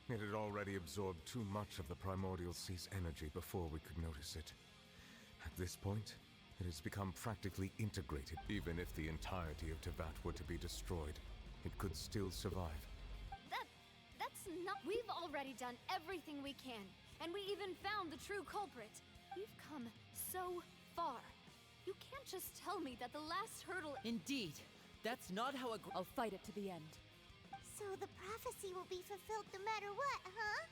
It had already absorbed too much of the primordial sea's energy before we could notice it. At this point, it has become practically integrated. Even if the entirety of Tevat were to be destroyed, it could still survive. That's not— We've already done everything we can, and we even found the true culprit. We've come so far. You can't just tell me that the last hurdle— Indeed. That's not how I'll fight it to the end. So the prophecy will be fulfilled no matter what, huh?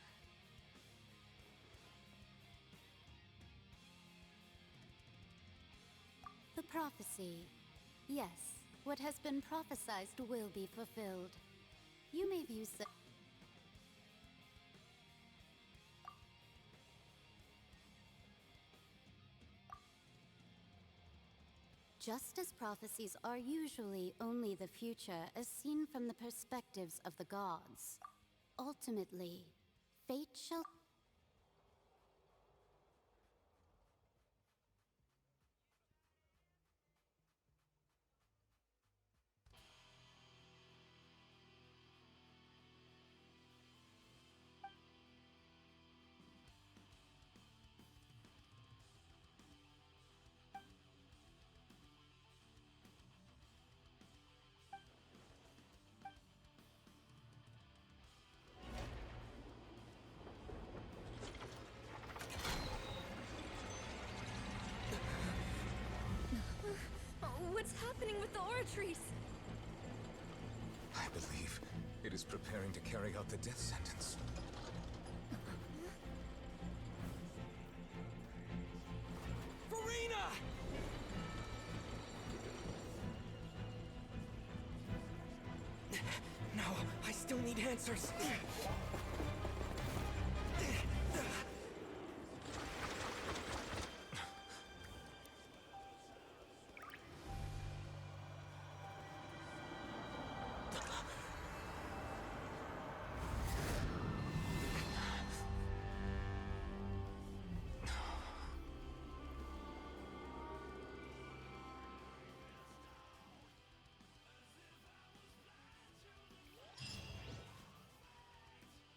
The prophecy. Yes, what has been prophesied will be fulfilled. You may view just as prophecies are usually only the future as seen from the perspectives of the gods. Ultimately, fate shall... What's happening with the Oratrice? I believe it is preparing to carry out the death sentence. Farina! No, I still need answers.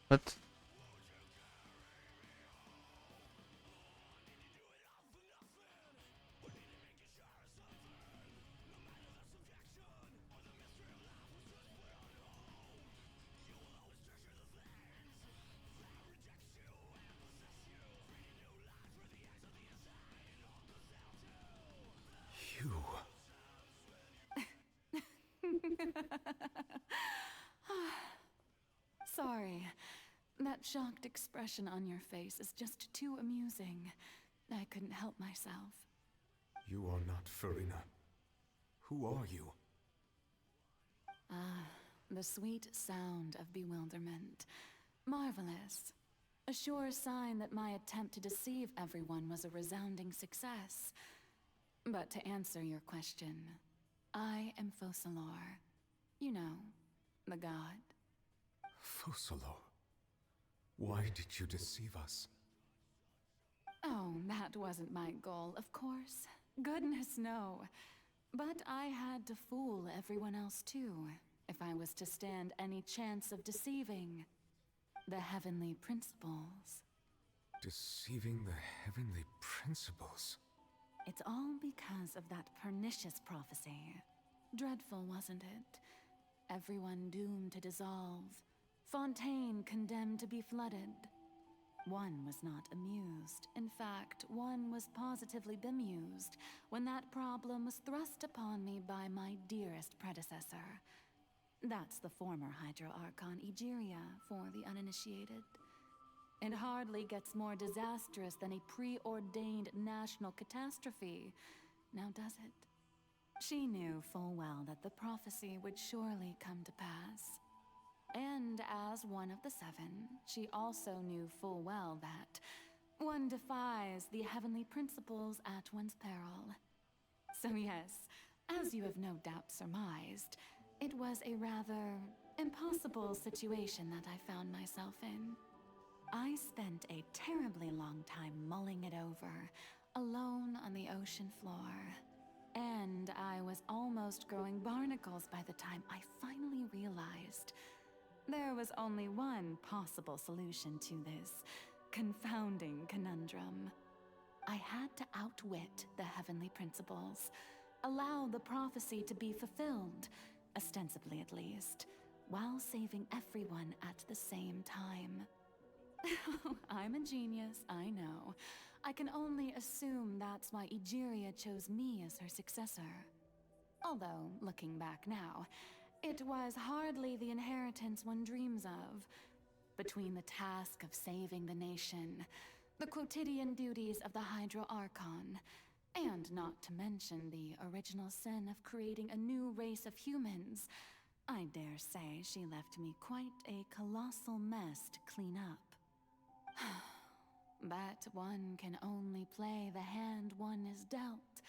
What? You... Sorry. That shocked expression on your face is just too amusing. I couldn't help myself. You are not Farina. Who are you? The sweet sound of bewilderment. Marvelous. A sure sign that my attempt to deceive everyone was a resounding success. But to answer your question, I am Focalor. You know, the god. Focalor. Why did you deceive us? Oh, that wasn't my goal, of course. Goodness, no. But I had to fool everyone else too, if I was to stand any chance of deceiving the heavenly principles. Deceiving the heavenly principles? It's all because of that pernicious prophecy. Dreadful, wasn't it? Everyone doomed to dissolve. Fontaine condemned to be flooded. One was not amused. In fact, one was positively bemused when that problem was thrust upon me by my dearest predecessor. That's the former Hydro Archon Egeria for the uninitiated. It hardly gets more disastrous than a preordained national catastrophe, now does it? She knew full well that the prophecy would surely come to pass. And as one of the seven, she also knew full well that one defies the heavenly principles at one's peril. So yes, as you have no doubt surmised, it was a rather impossible situation that I found myself in. I spent a terribly long time mulling it over, alone on the ocean floor. And I was almost growing barnacles by the time I finally realized There was only one possible solution to this confounding conundrum. I had to outwit the heavenly principles, allow the prophecy to be fulfilled, ostensibly at least, while saving everyone at the same time. I'm a genius, I know. I can only assume that's why Egeria chose me as her successor. Although, looking back now, it was hardly the inheritance one dreams of. Between the task of saving the nation, the quotidian duties of the Hydro Archon, and not to mention the original sin of creating a new race of humans, I dare say she left me quite a colossal mess to clean up. But one can only play the hand one is dealt.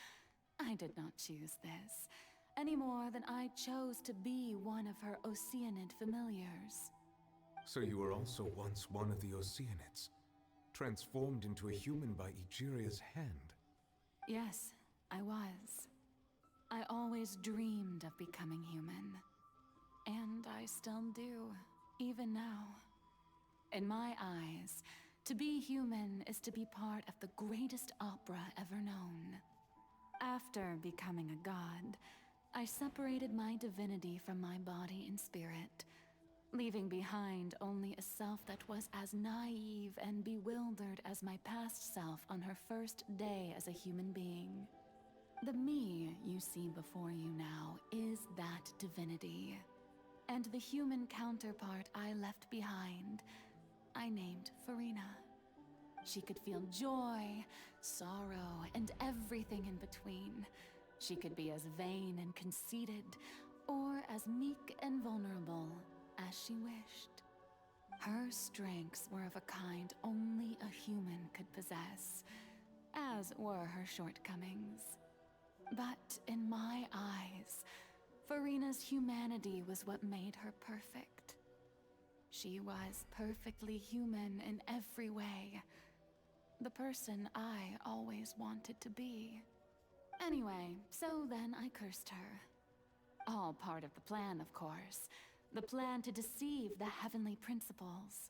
I did not choose this, any more than I chose to be one of her Oceanid familiars. So you were also once one of the Oceanids, transformed into a human by Egeria's hand. Yes, I was. I always dreamed of becoming human. And I still do, even now. In my eyes, to be human is to be part of the greatest opera ever known. After becoming a god, I separated my divinity from my body and spirit, leaving behind only a self that was as naive and bewildered as my past self on her first day as a human being. The me you see before you now is that divinity. And the human counterpart I left behind, I named Farina. She could feel joy, sorrow, and everything in between. She could be as vain and conceited, or as meek and vulnerable as she wished. Her strengths were of a kind only a human could possess, as were her shortcomings. But in my eyes, Farina's humanity was what made her perfect. She was perfectly human in every way. The person I always wanted to be. Anyway, so then I cursed her. All part of the plan, of course. The plan to deceive the heavenly principles.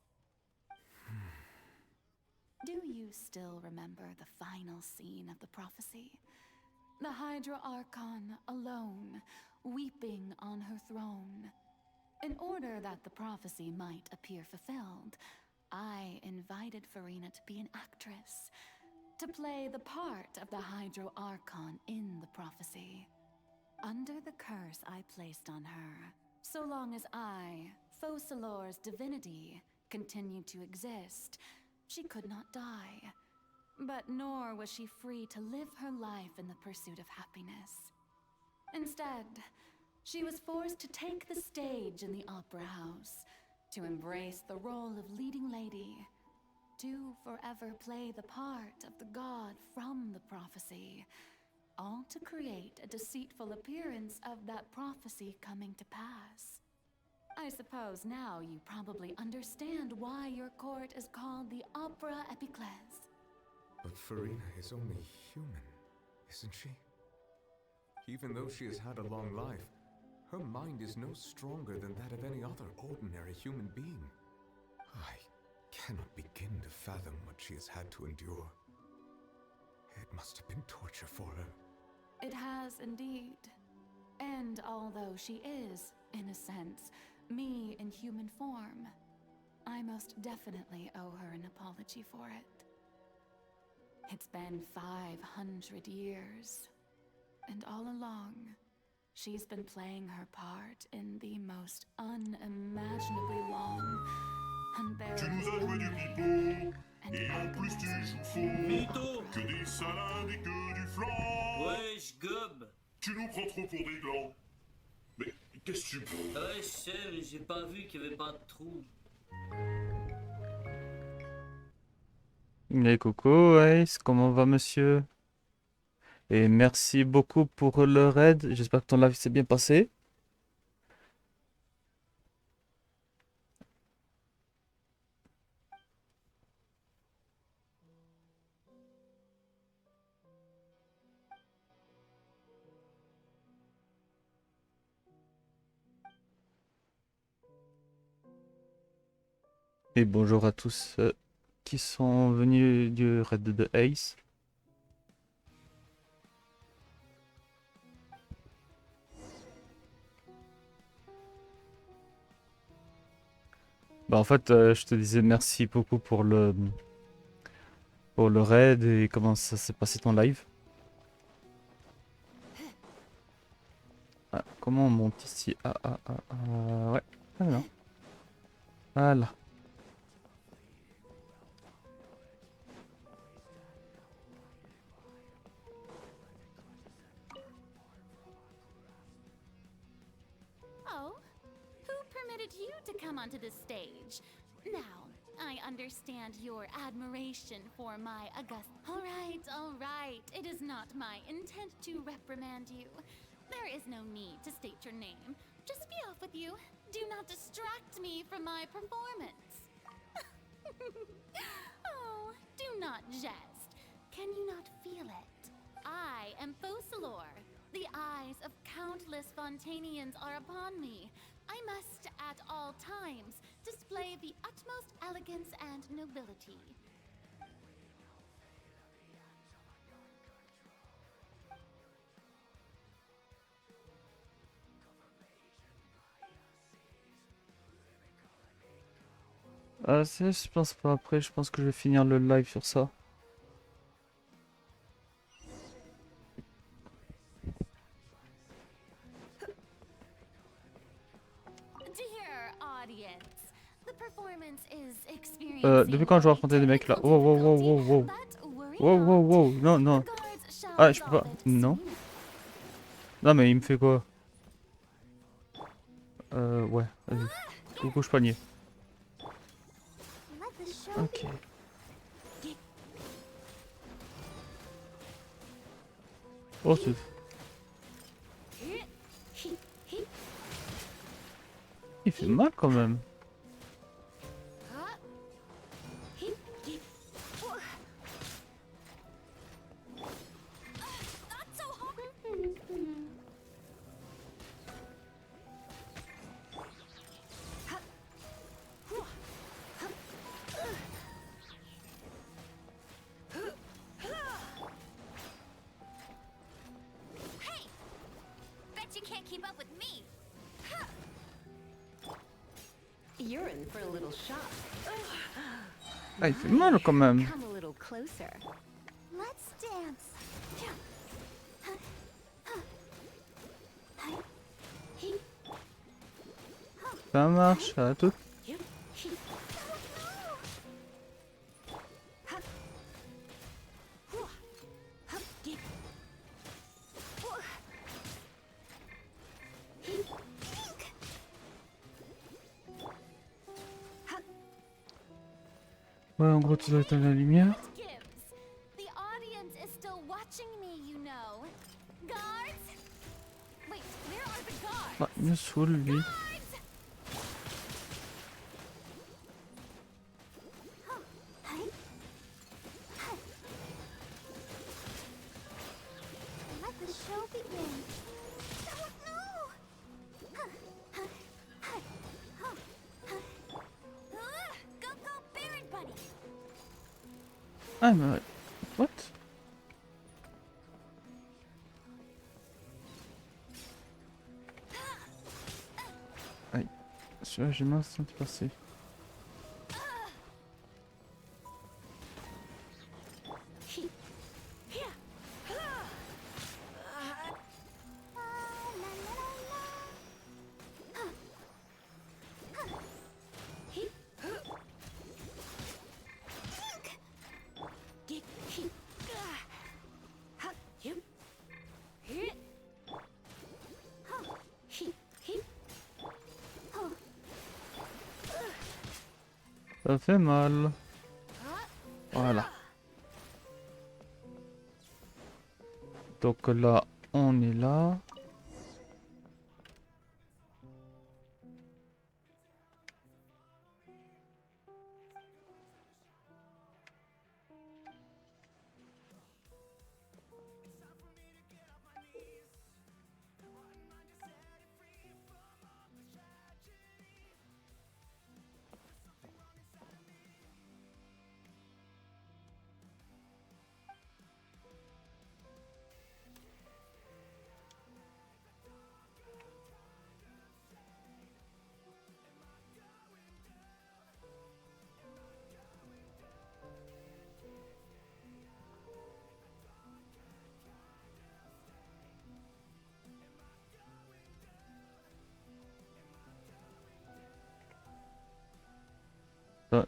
Do you still remember the final scene of the prophecy? The Hydra Archon alone, weeping on her throne. In order that the prophecy might appear fulfilled, I invited Farina to be an actress, to play the part of the Hydro Archon in the prophecy. Under the curse I placed on her, so long as I, Focalor's divinity, continued to exist, she could not die. But nor was she free to live her life in the pursuit of happiness. Instead, she was forced to take the stage in the opera house, to embrace the role of leading lady, to forever play the part of the god from the prophecy, all to create a deceitful appearance of that prophecy coming to pass. I suppose now you probably understand why your court is called the Opera Epiclese. But Farina is only human, isn't she? Even though she has had a long life, her mind is no stronger than that of any other ordinary human being. I cannot begin to fathom what she has had to endure. It must have been torture for her. It has indeed. And although she is, in a sense, me in human form, I most definitely owe her an apology for it. It's been 500 years, and all along, she's been playing her part in the most unimaginably long, Tu nous as joué du pipeau, et en plus tu joues faux. Mytho. Que des salades et que du flan. Wesh, gob. Tu nous prends trop pour des glands. Mais qu'est-ce que tu prends? Ouais, je sais, mais j'ai pas vu qu'il y avait pas de trou. Et coucou, Ace, comment va monsieur? Et merci beaucoup pour le raid, j'espère que ton live s'est bien passé. Et bonjour à tous qui sont venus du raid de Ace. Bah en fait, je te disais merci beaucoup pour le raid et comment ça s'est passé ton live. Ah, comment on monte ici? Ouais. Ah non. Voilà. Oh, who permitted you to come onto the stage? Now, I understand your admiration for my august. All right. It is not my intent to reprimand you. There is no need to state your name. Just be off with you. Do not distract me from my performance. Oh, do not jest. Can you not feel it? I am Focalor. The eyes of countless Fontanians are upon me. I must, at all times, display the utmost elegance and nobility. Ah, ça, je pense pas. Après, je pense que je vais finir le live sur ça. Dear audience, the performance is experiencing Depuis quand je dois affronter des mecs là? Wow, wow, wow, wow, wow. Wow, wow, wow. Non, non. Ah, je peux pas. Non. Non, mais il me fait quoi? Ouais. Vas-y. Coucou, je panier. Let the show Ok. Oh, c'est... Il fait mal quand même. You can't keep up with me. You're in for a little shock. Ah, il fait mal quand même. Come a little closer. Let's dance. Ça marche, à tout. Ouais, en gros, tu dois éteindre la lumière. The audience is still watching me, you know. Guards? Wait, where are the guards? Ah, il me saoule, lui. Let the show begin. Go, Baron Bunny! Ah, mais... What? Aïe. Celui-là, j'ai mal senti passer. Ça fait mal. Voilà. Donc là, on est là.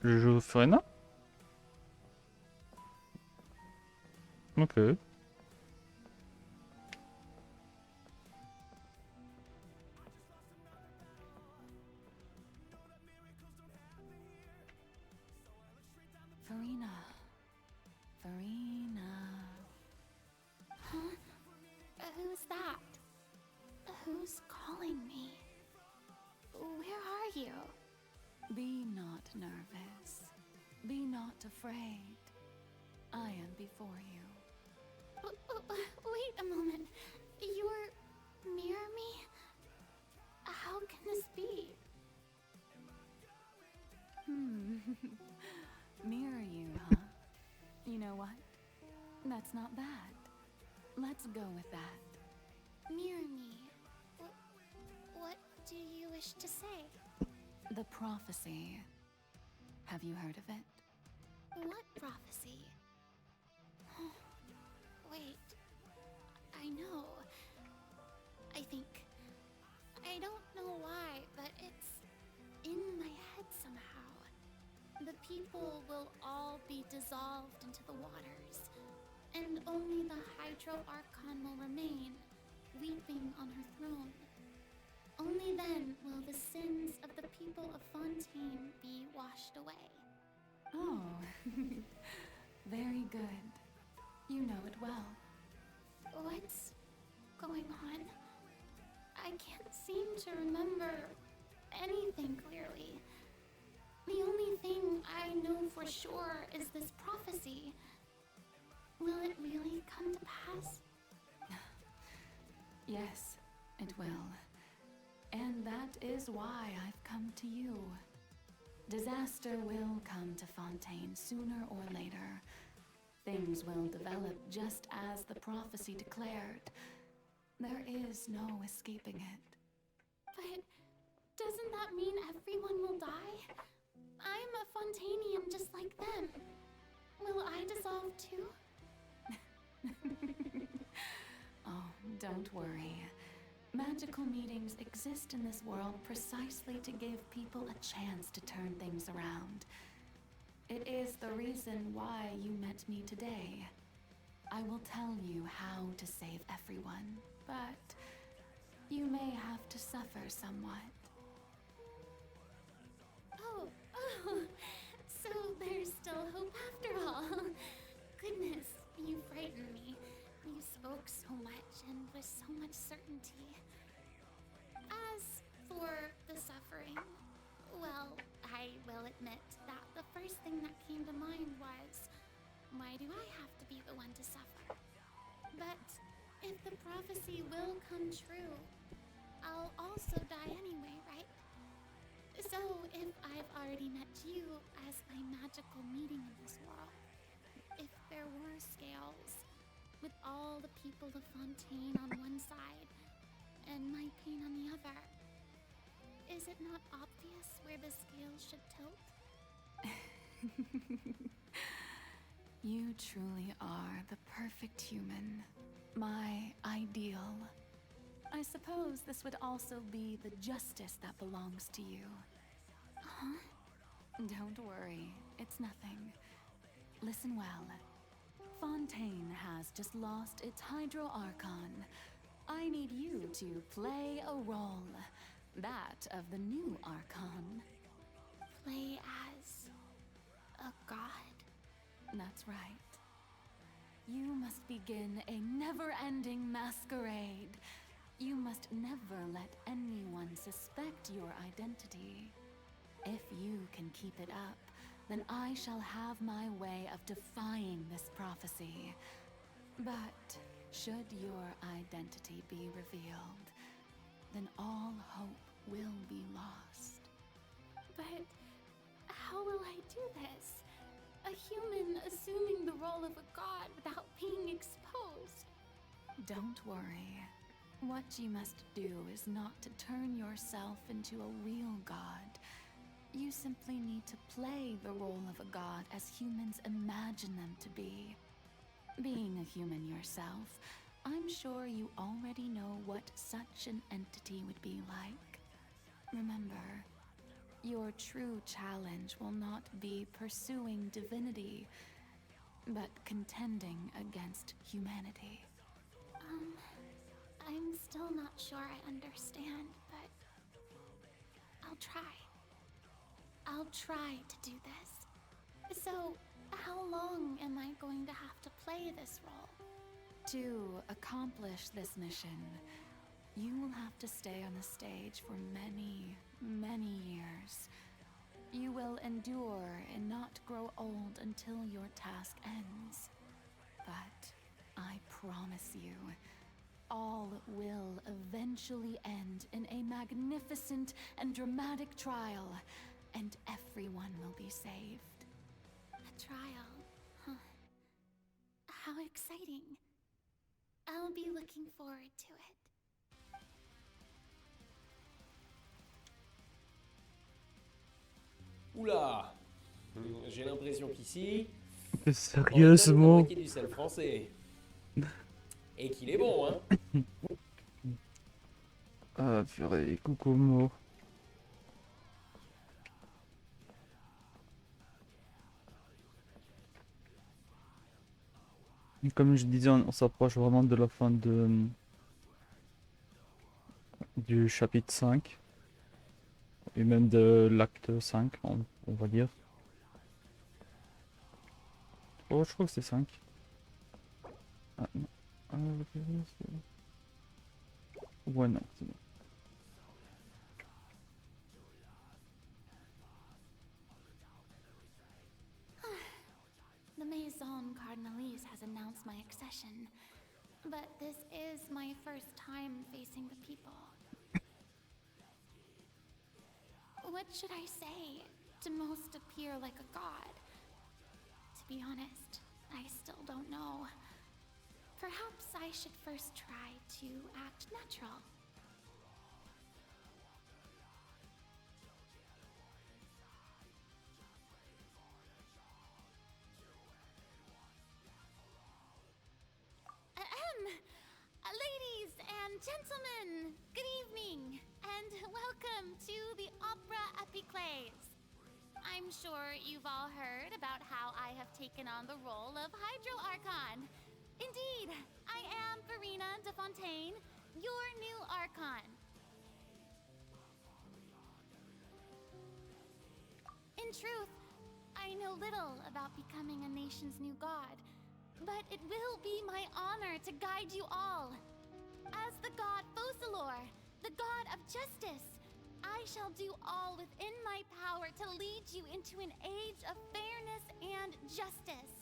je joue Furina? Ok. Farina. Farina. Huh? Who's that? Who's calling me? Where are you? Be not nervous. Be not afraid. I am before you. Wait a moment. You're near me? How can this be? Mirror you, huh? You know what? That's not bad. Let's go with that. Mirror me. What do you wish to say? The prophecy. Have you heard of it? What prophecy? Wait. I know. I think. I don't know why, but it's in my head somehow. The people will all be dissolved into the waters, and only the Hydro Archon will remain, weeping on her throne. Only then will the sins of the people of Fontaine be washed away. Oh, very good. You know it well. What's going on? I can't seem to remember anything clearly. The only thing I know for sure is this prophecy. Will it really come to pass? Yes, it will. And that is why I've come to you. Disaster will come to Fontaine sooner or later. Things will develop just as the prophecy declared. There is no escaping it. But doesn't that mean everyone will die? I'm a Fontainian just like them. Will I dissolve too? Oh, don't worry. Magical meetings exist in this world precisely to give people a chance to turn things around. It is the reason why you met me today. I will tell you how to save everyone, but you may have to suffer somewhat. Oh, so there's still hope after all. Goodness, you frightened me. You spoke so much and with so much certainty. As for the suffering, well, I will admit that the first thing that came to mind was, why do I have to be the one to suffer? But if the prophecy will come true, I'll also die anyway, right? So if I've already met you as my magical meeting in this world, if there were scales, with all the people of Fontaine on one side and my pain on the other, is it not obvious where the scales should tilt? You truly are the perfect human. My ideal. I suppose this would also be the justice that belongs to you. Huh? Don't worry, it's nothing. Listen well. Fontaine has just lost its Hydro Archon. I need you to play a role. That of the new Archon. Play as a god? That's right. You must begin a never-ending masquerade. You must never let anyone suspect your identity. If you can keep it up, then I shall have my way of defying this prophecy. But should your identity be revealed, then all hope will be lost. But how will I do this? A human assuming the role of a god without being exposed. Don't worry. What you must do is not to turn yourself into a real god. You simply need to play the role of a god as humans imagine them to be. Being a human yourself, I'm sure you already know what such an entity would be like. Remember, Your true challenge will not be pursuing divinity, but contending against humanity. I'm still not sure I understand, but I'll try. I'll try to do this. So, how long am I going to have to play this role? To accomplish this mission, you will have to stay on the stage for many, many years. You will endure and not grow old until your task ends. But I promise you, all will eventually end in a magnificent and dramatic trial, and everyone will be saved. A trial, huh? How exciting. I'll be looking forward to it. Oula, j'ai l'impression qu'ici, on donne la Sérieusement. moitié du sel français. Et qu'il est bon, hein. Ah, purée, coucou Mo. Comme je disais, on s'approche vraiment de la fin du chapitre 5. Et même de l'acte 5, on va dire. Oh, je crois que c'est 5. Ah, non. Ah, ok, ouais, non, c'est bon. The Maison Cardinalise has announced my accession, but this is my first time facing the people. What should I say to most appear like a god? To be honest, I still don't know. Perhaps I should first try to act natural. Ladies and gentlemen, good evening, and welcome to the Opera Epiclese. I'm sure you've all heard about how I have taken on the role of Hydro Archon. Indeed, I am Verena de Fontaine, your new Archon. In truth, I know little about becoming a nation's new god, but it will be my honor to guide you all. As the god Focalor, the god of justice, I shall do all within my power to lead you into an age of fairness and justice.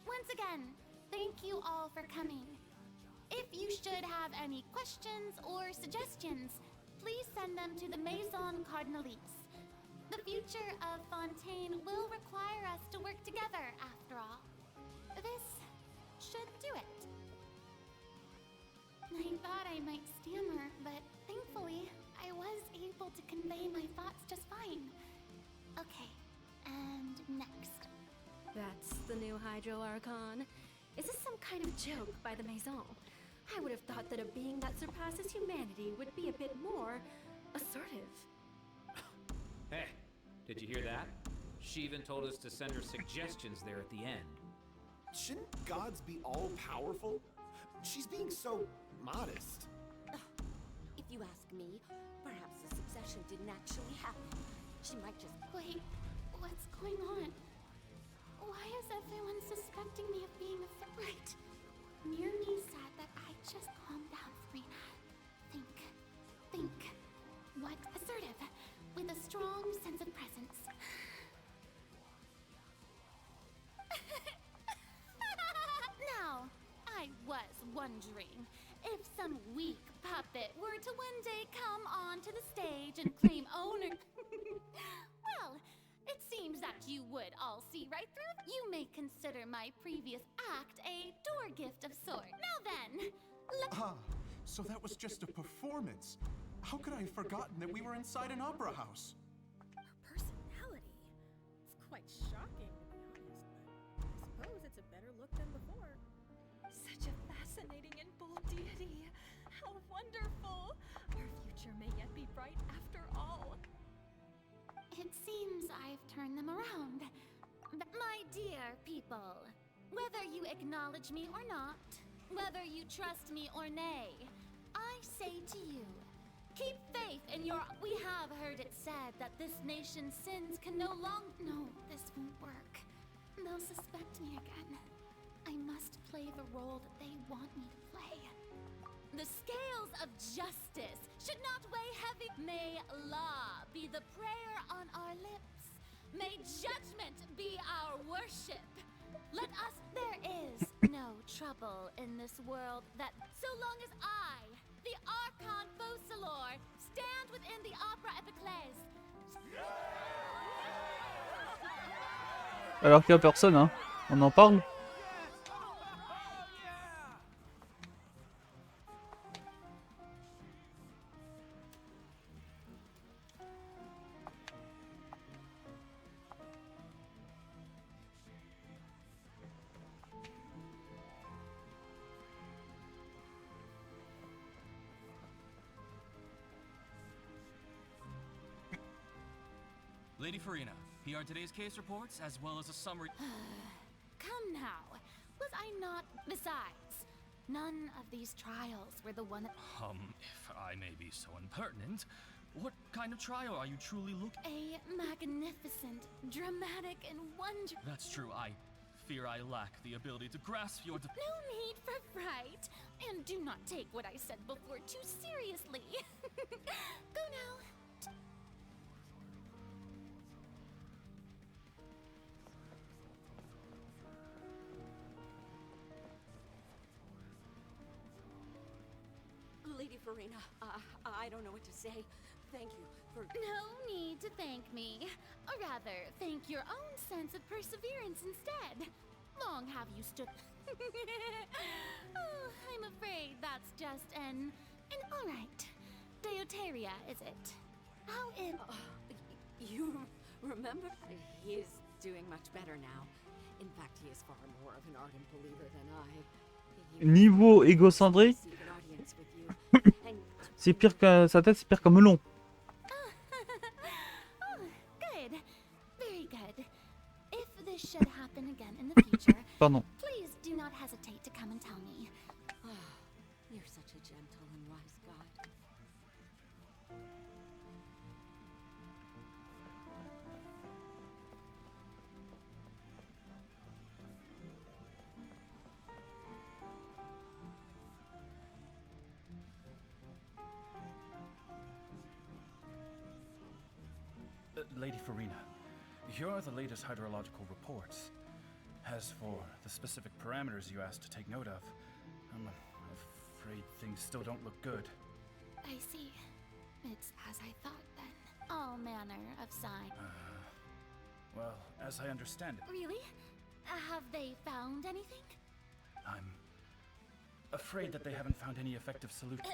Once again, thank you all for coming. If you should have any questions or suggestions, please send them to the Maison Cardinalise. The future of Fontaine will require us to work together, after all. This should do it. I thought I might stammer, but thankfully, I was able to convey my thoughts just fine. Okay, and next. That's the new Hydro Archon. Is this some kind of joke by the Maison? I would have thought that a being that surpasses humanity would be a bit more assertive. Hey, did you hear that? She even told us to send her suggestions there at the end. Shouldn't gods be all-powerful? She's being so modest. If you ask me, perhaps the succession didn't actually happen. She might just... Wait, what's going on? Why is everyone suspecting me of being a right? Near me said that I just calm down, Serena. Think. What? Assertive, with a strong sense of presence. Now, I was wondering if some weak puppet were to one day come onto the stage and claim owner... Well, it seems that you would all see right through. You may consider my previous act a door gift of sort. Now then, So that was just a performance. How could I have forgotten that we were inside an opera house? Her personality. It's quite shocking, to be honest, but I suppose it's a better look than before. Such a fascinating and bold deity. How wonderful! Our future may yet be bright after all. It seems I've turned them around. My dear people, whether you acknowledge me or not, whether you trust me or nay, I say to you, keep faith in your... We have heard it said that this nation's sins can no longer... No, this won't work. They'll suspect me again. I must play the role that they want me to play. The scales of justice should not weigh heavy. May law be the prayer on our lips. May judgment be our worship. Let us... There is no trouble in this world that... So long as I, the Archon Focalor, stand within the Opera Epiclese. Alors qu'il y a personne, hein. On en parle? Lady Farina, here are today's case reports as well as a summary. Come now. Was I not... Besides, none of these trials were the one that... If I may be so impertinent, what kind of trial are you truly looking... A magnificent, dramatic, and wonderful... That's true, I fear I lack the ability to grasp your... No need for fright, and do not take what I said before too seriously. Go now. Lady Farina, I don't know what to say. Thank you for... No need to thank me. Or rather, thank your own sense of perseverance instead. Long have you stood... Oh, I'm afraid that's just an all right. Deuteria, is it? How in... You remember? He is doing much better now. In fact, he is far more of an ardent believer than I. Niveau égocentrique, c'est pire que sa tête, c'est pire qu'un melon. Oh, good. Very good. If this should happen again in the future, Pardon. please do not hesitate to come and tell me. You're such a gentle and wise god. Lady Farina, here are the latest hydrological reports. As for the specific parameters you asked to take note of, I'm afraid things still don't look good. I see. It's as I thought then. All manner of signs. Well, as I understand it, Really? Have they found anything? I'm afraid that they haven't found any effective solution.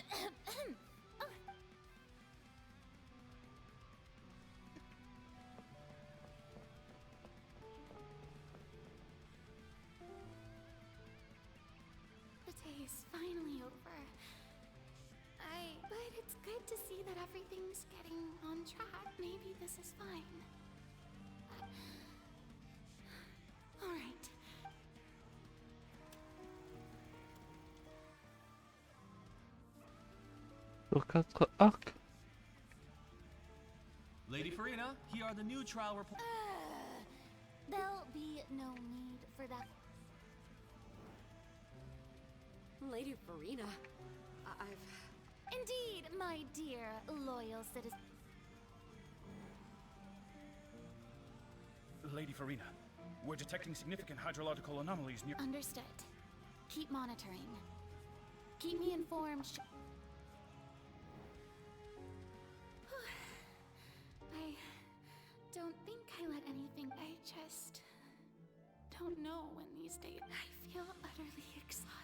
The day is finally over. But it's good to see that everything's getting on track. Maybe this is fine. All right. Sur 4 arcs. Lady Farina, here are the new trial reports. There'll be no need for that. Lady Farina, I've... Indeed, my dear, loyal citizen. Lady Farina, we're detecting significant hydrological anomalies near... Understood. Keep monitoring. Keep me informed. I don't think I let anything... I just don't know when these days... I feel utterly exhausted.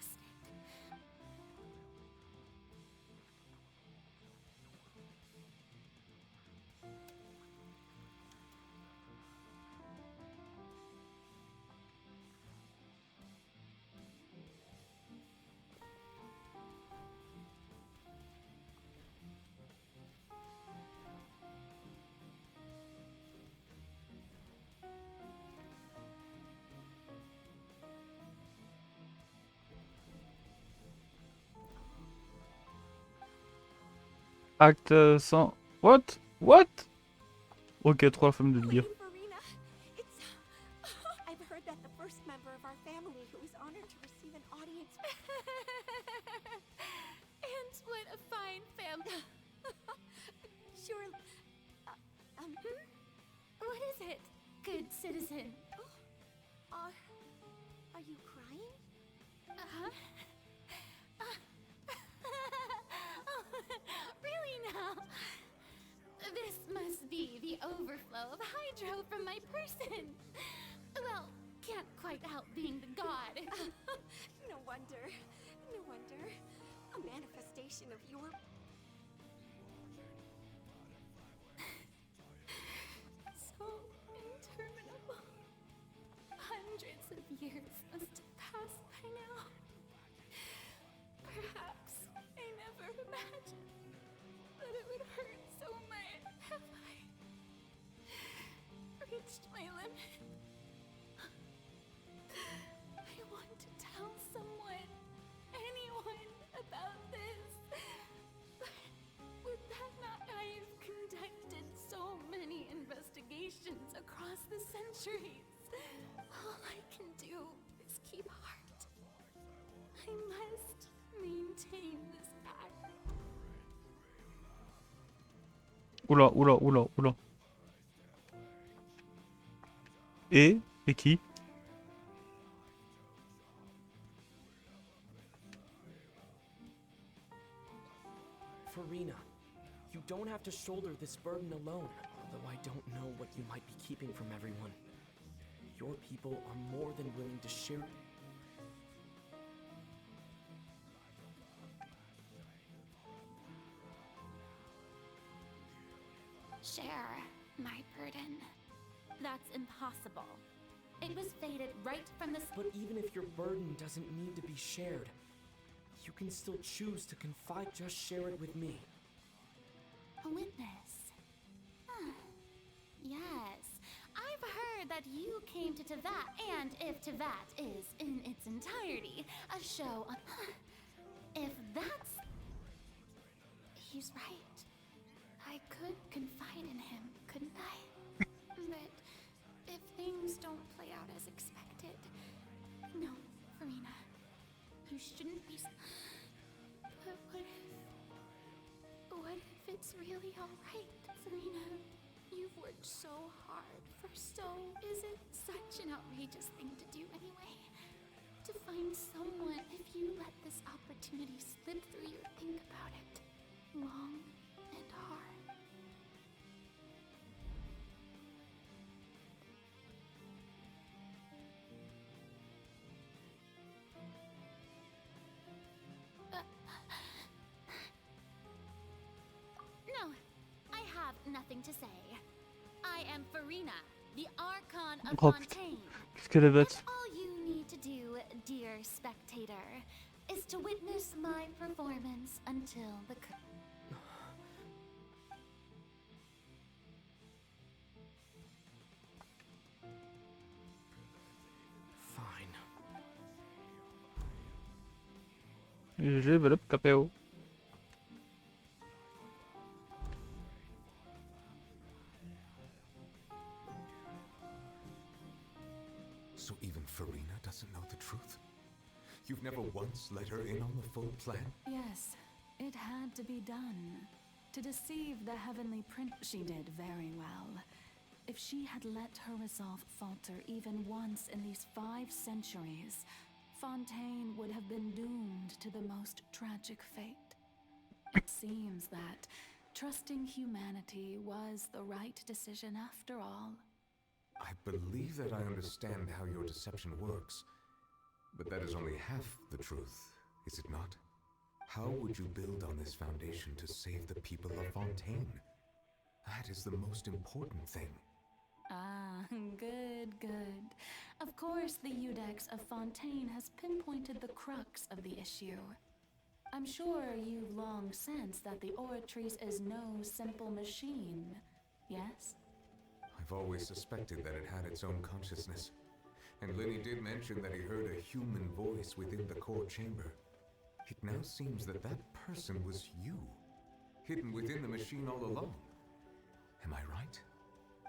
Acte 100. What? What? Ok, trop la femme de le dire. Farina, it's... I've heard that the first member of our family who was honored to receive an audience... And what a fine family. Sure. What is it, good citizen? Are you crying? Really now? This must be the overflow of hydro from my person. Well, can't quite help being the god. No wonder. No wonder. A manifestation of your... So interminable. Hundreds of years must have passed by now. Perhaps I never imagined that it would hurt so much. Have I reached my limit? I want to tell someone, anyone, about this. But with that not, I've conducted so many investigations across the centuries. All I can do is keep heart. I must maintain this pact. Oula, oula, oula, oula. Et qui? Farina, you don't have to shoulder this burden alone, although I don't know what you might be keeping from everyone. Your people are more than willing to share. Share my burden. That's impossible. It was fated right from the... But even if your burden doesn't need to be shared, you can still choose to confide. Just share it with me. A witness. Yes. I've heard that you came to Tevat, and if Tevat is, in its entirety, a show of... If that's... He's right. I could confide in him, couldn't I? But if things don't play out as expected... No, Farina. You shouldn't be... But what if it's really alright, Farina? You've worked so hard for so... Is it such an outrageous thing to do anyway? To find someone if you let this opportunity slip through you. Think about it. Long and hard. No, I have nothing to say. I am Farina, the Archon of Oh putain, Fontaine. qu'est-ce qu'elle est bête. All you need to do, dear spectator, is to witness my performance until the Fine. GG, voilà, KPO. So even Farina doesn't know the truth? You've never once let her in on the full plan? Yes, it had to be done. To deceive the Heavenly Prince, she did very well. If she had let her resolve falter even once in these 5 centuries, Fontaine would have been doomed to the most tragic fate. It seems that trusting humanity was the right decision after all. I believe that I understand how your deception works, but that is only half the truth, is it not? How would you build on this foundation to save the people of Fontaine? That is the most important thing. Ah, good, good. Of course, the Iudex of Fontaine has pinpointed the crux of the issue. I'm sure you've long sensed that the Oratrice is no simple machine, yes? I've always suspected that it had its own consciousness. And Lenny did mention that he heard a human voice within the core chamber. It now seems that that person was you. hidden within the machine all along. Am I right?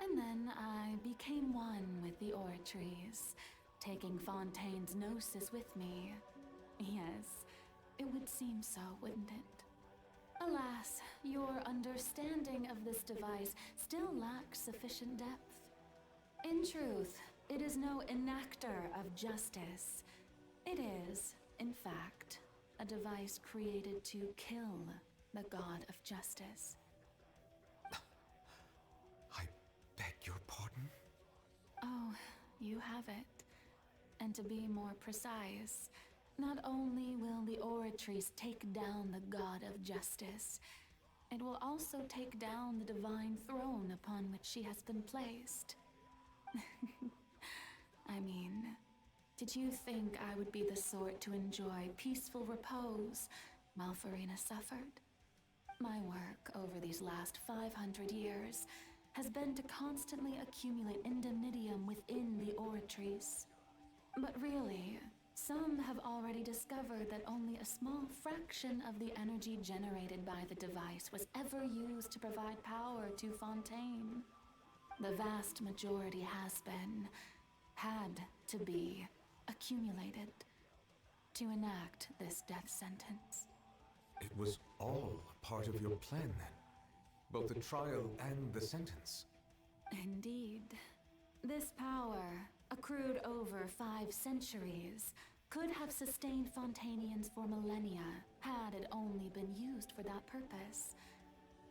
And then I became one with the Oratries, taking Fontaine's gnosis with me. Yes, it would seem so, wouldn't it? Alas, your understanding of this device still lacks sufficient depth. In truth, it is no enactor of justice. It is, in fact, a device created to kill the god of justice. I beg your pardon? Oh, you have it. And to be more precise, not only will the Oratries take down the god of justice, it will also take down the divine throne upon which she has been placed. I mean, did you think I would be the sort to enjoy peaceful repose while Farina suffered? My work over these last 500 years has been to constantly accumulate indemnitium within the Oratries. But really, some have already discovered that only a small fraction of the energy generated by the device was ever used to provide power to Fontaine. The vast majority had to be, accumulated to enact this death sentence. It was all part of your plan then? Both the trial and the sentence? Indeed. This power, accrued over 5 centuries, could have sustained Fontainians for millennia had it only been used for that purpose.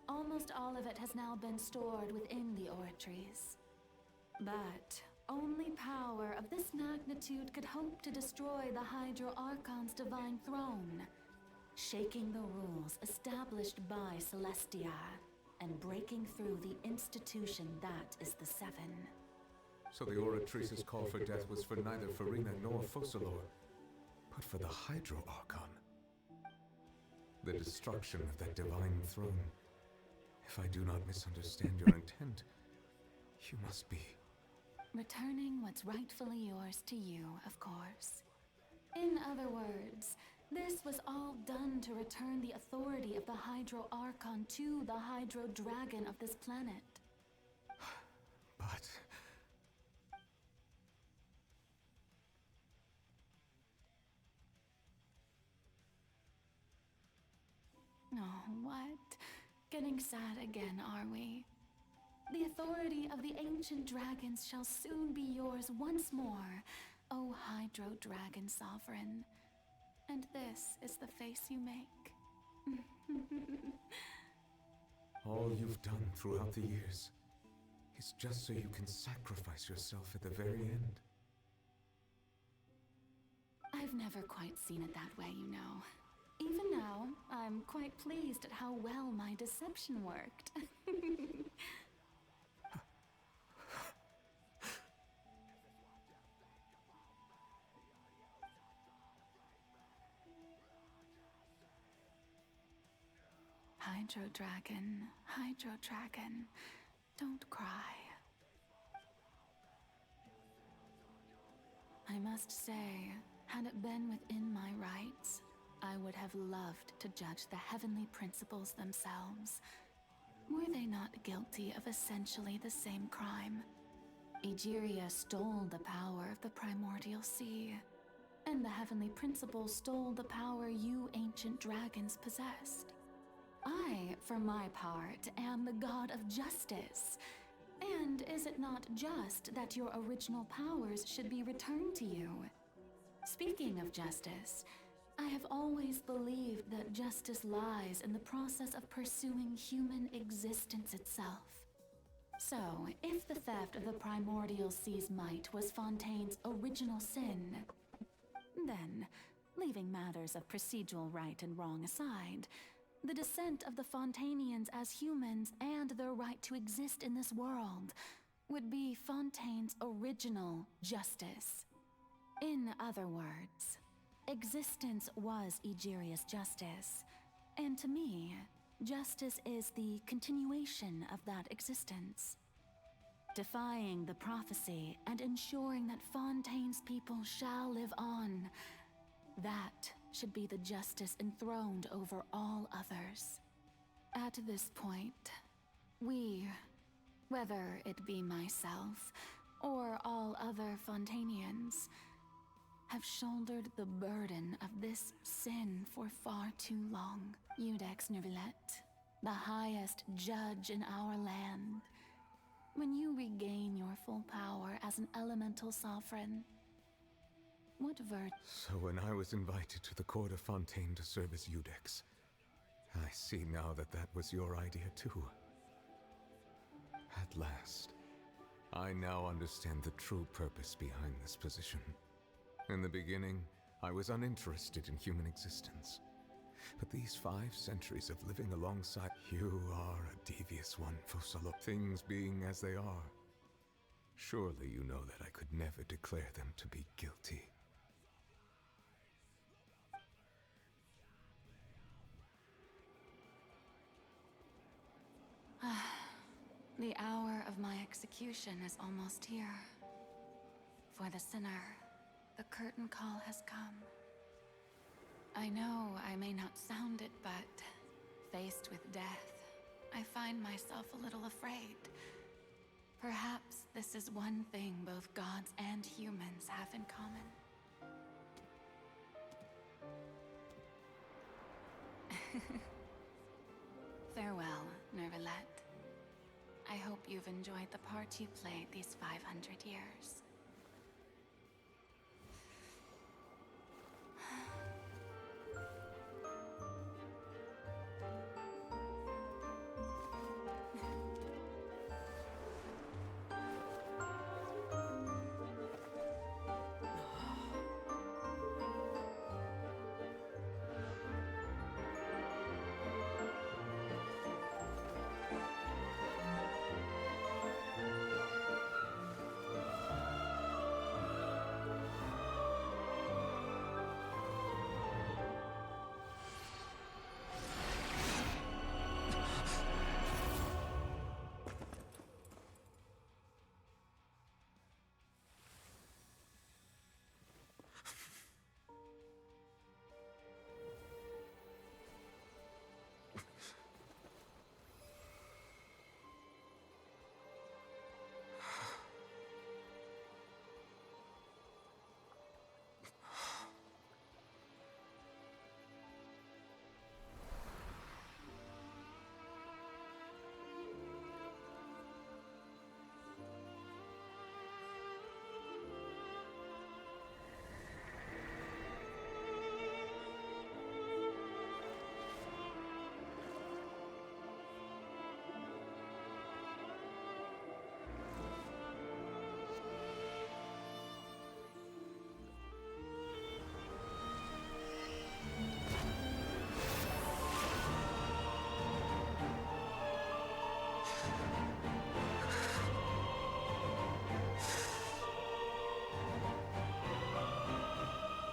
Almost all of it has now been stored within the Oratries. But only power of this magnitude could hope to destroy the Hydro Archon's divine throne, shaking the rules established by Celestia and breaking through the institution that is the Seven. So the Oratrice's call for death was for neither Farina nor Focalor, but for the Hydro Archon. The destruction of that divine throne. If I do not misunderstand your intent, you must be... Returning what's rightfully yours to you, of course. In other words, this was all done to return the authority of the Hydro Archon to the Hydro Dragon of this planet. But... Oh, what? Getting sad again, are we? The authority of the ancient dragons shall soon be yours once more, O Hydro Dragon Sovereign. And this is the face you make. All you've done throughout the years is just so you can sacrifice yourself at the very end. I've never quite seen it that way, you know. Even now, I'm quite pleased at how well my deception worked. Hydro Dragon, don't cry. I must say, had it been within my rights, I would have loved to judge the heavenly principles themselves. Were they not guilty of essentially the same crime? Egeria stole the power of the primordial sea, and the heavenly principles stole the power you ancient dragons possessed. I, for my part, am the god of justice. And is it not just that your original powers should be returned to you? Speaking of justice, I have always believed that justice lies in the process of pursuing human existence itself. So, if the theft of the primordial sea's might was Fontaine's original sin, then, leaving matters of procedural right and wrong aside, the descent of the Fontainians as humans and their right to exist in this world would be Fontaine's original justice. In other words, existence was Egeria's justice, and to me, justice is the continuation of that existence. Defying the prophecy and ensuring that Fontaine's people shall live on, that should be the justice enthroned over all others. At this point, we, whether it be myself or all other Fontanians, have shouldered the burden of this sin for far too long. Iudex Neuvillette, the highest judge in our land, when you regain your full power as an elemental sovereign, what So when I was invited to the court of Fontaine to serve as Iudex, I see now that that was your idea too. At last, I now understand the true purpose behind this position. In the beginning, I was uninterested in human existence. But these 5 centuries of living alongside you are a devious one, Fosalo. Things being as they are, surely you know that I could never declare them to be guilty. The hour of my execution is almost here. For the sinner, the curtain call has come. I know I may not sound it, but faced with death, I find myself a little afraid. Perhaps this is one thing both gods and humans have in common. Farewell, Neuvillette. I hope you've enjoyed the part you played these 500 years.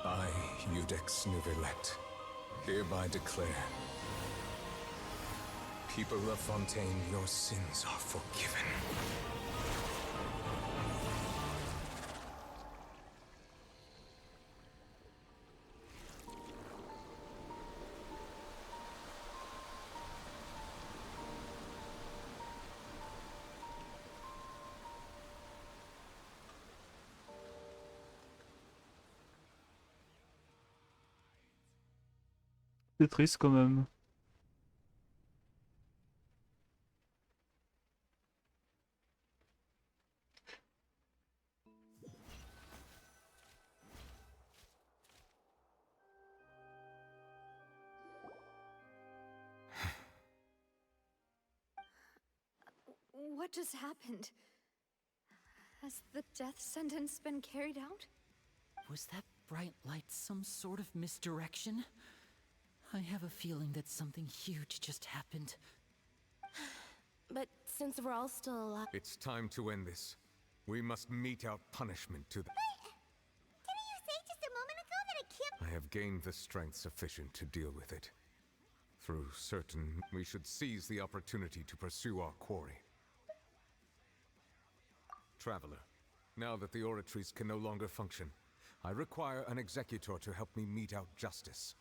I, Iudex Neuvillette, hereby declare, people of Fontaine, your sins are forgiven. C'est triste quand même. What just happened? Has the death sentence been carried out? Was that bright light some sort of misdirection? I have a feeling that something huge just happened. But since we're all still alive... It's time to end this. We must mete out punishment to the... Didn't you say just a moment ago that I can't... I have gained the strength sufficient to deal with it. Through certain, we should seize the opportunity to pursue our quarry. Traveler, now that the oratories can no longer function, I require an executor to help me mete out justice.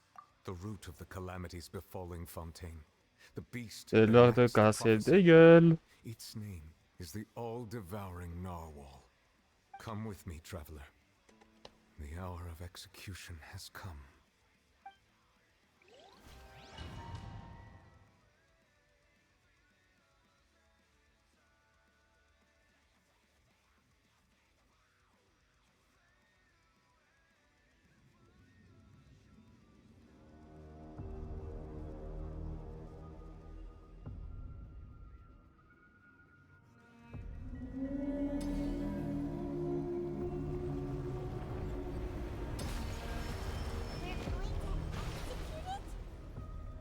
The root of the calamities befalling Fontaine. The beast C'est that l'heure de enacts the casser prophecy. des gueules. Its name is the all-devouring narwhal. Come with me, traveler. The hour of execution has come.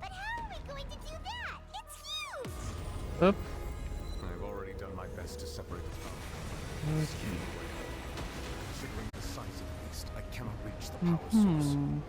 But how are we going to do that? It's huge! Hop. I've already done my best to separate the power. Ok. Considering the size of the beast, I cannot reach the power source.